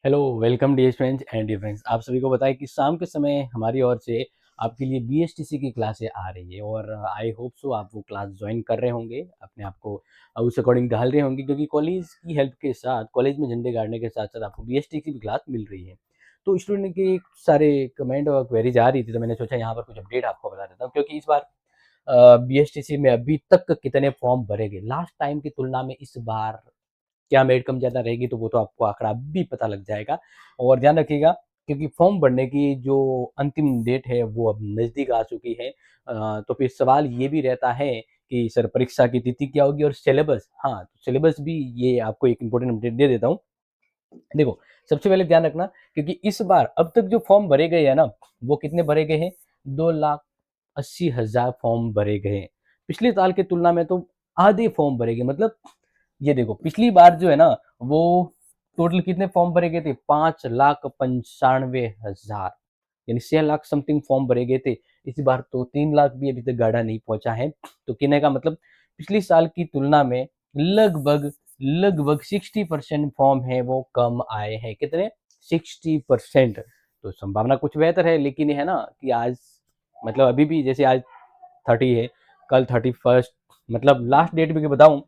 Hello, welcome dear friends and dear friends. आप सभी को बताएं कि शाम के समय हमारी ओर से आपके लिए बीएसटीसी की क्लासें आ रही है और आई होप सो आप वो क्लास ज्वाइन कर रहे होंगे, अपने आप को उस अकॉर्डिंग ढाल रहे होंगे क्योंकि कॉलेज की हेल्प के साथ, कॉलेज में झंडे गाड़ने के साथ साथ आपको बीएसटीसी की क्लास मिल रही है। तो स्टूडेंट के सारे कमेंट और क्वेरीज आ रही थी, तो मैंने सोचा यहाँ पर कुछ अपडेट आपको बता देता हूँ क्योंकि इस बार बीएसटीसी में अभी तक कितने फॉर्म भरे गए लास्ट टाइम की तुलना में इस बार क्या मेरिट कम ज़्यादा रहेगी, तो वो तो आपको आंकड़ा भी पता लग जाएगा। और ध्यान रखिएगा क्योंकि फॉर्म भरने की जो अंतिम डेट है वो अब नज़दीक आ चुकी है। तो फिर सवाल ये भी रहता है कि सर परीक्षा की तिथि क्या होगी और सिलेबस, हाँ, सिलेबस भी ये आपको एक इम्पोर्टेंट अपडेट दे देता हूँ। देखो, सबसे पहले ध्यान रखना क्योंकि इस बार अब तक जो फॉर्म भरे गए हैं ना, वो कितने भरे गए हैं? 2,80,000 फॉर्म भरे गए हैं। पिछले साल की तुलना में तो आधे फॉर्म भरे गए। मतलब ये देखो, पिछली बार जो है ना, वो टोटल कितने फॉर्म भरे गए थे? 5,95,000, यानी 6 लाख समथिंग फॉर्म भरे गए थे। इस बार तो 3 लाख भी अभी तक गाढ़ा नहीं पहुंचा है। तो कहने का मतलब पिछले साल की तुलना में लगभग लगभग 60% फॉर्म है वो कम आए हैं। कितने? 60%। तो संभावना कुछ बेहतर है, लेकिन ये है ना कि आज, मतलब अभी भी जैसे आज 30 है, कल 31st, मतलब लास्ट डेट भी बताऊं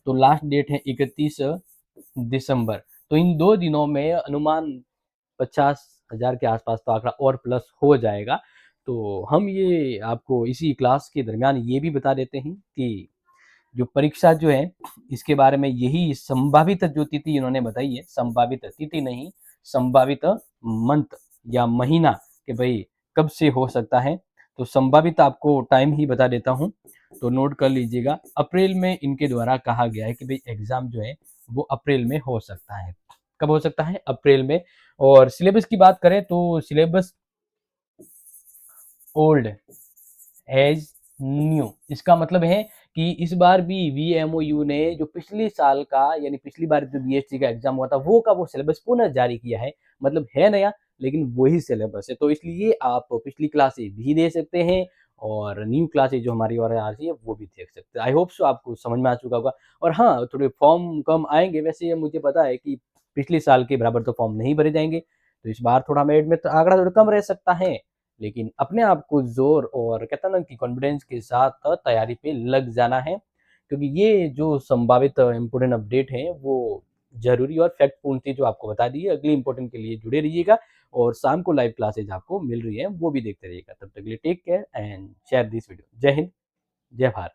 तो लास्ट डेट है 31 दिसंबर। तो इन 2 दिनों में अनुमान 50,000 के आसपास तो आंकड़ा और प्लस हो जाएगा। तो हम ये आपको इसी क्लास के दरमियान ये भी बता देते हैं कि जो परीक्षा जो है, इसके बारे में यही संभावित जो तिथि इन्होंने बताई है, संभावित तिथि नहीं, संभावित मंथ या महीना, कि भाई कब से हो सकता है। तो संभावित आपको टाइम ही बता देता हूँ, तो नोट कर लीजिएगा। अप्रैल में इनके द्वारा कहा गया है कि भाई एग्जाम जो है वो अप्रैल में हो सकता है। कब हो सकता है? अप्रैल में। और सिलेबस की बात करें तो सिलेबस ओल्ड एज न्यू, इसका मतलब है कि इस बार भी वीएमओयू ने जो पिछले साल का, यानी पिछली बार जो बीएससी का एग्जाम हुआ था वो का वो सिलेबस पुनः जारी किया है। मतलब है नया, लेकिन वही सिलेबस है। तो इसलिए आप पिछली क्लासेस भी दे सकते हैं और न्यू क्लासेस जो हमारी और आ रही है वो भी देख सकते हैं। आई होप सो आपको समझ में आ चुका होगा। और हाँ, थोड़े फॉर्म कम आएंगे, वैसे ये मुझे पता है कि पिछले साल के बराबर तो फॉर्म नहीं भरे जाएंगे, तो इस बार थोड़ा मेरिट में तो आंकड़ा थोड़ा कम रह सकता है। लेकिन अपने आप को जोर और कहता ना कि कॉन्फिडेंस के साथ तैयारी पे लग जाना है क्योंकि ये जो संभावित इम्पोर्टेंट अपडेट है वो जरूरी और फैक्टपूर्ण थी जो आपको बता दी है। अगली इम्पोर्टेंट के लिए जुड़े रहिएगा और शाम को लाइव क्लासेज आपको मिल रही है वो भी देखते रहिएगा। तब तक के लिए take care and share this video. जय हिंद, जय भारत।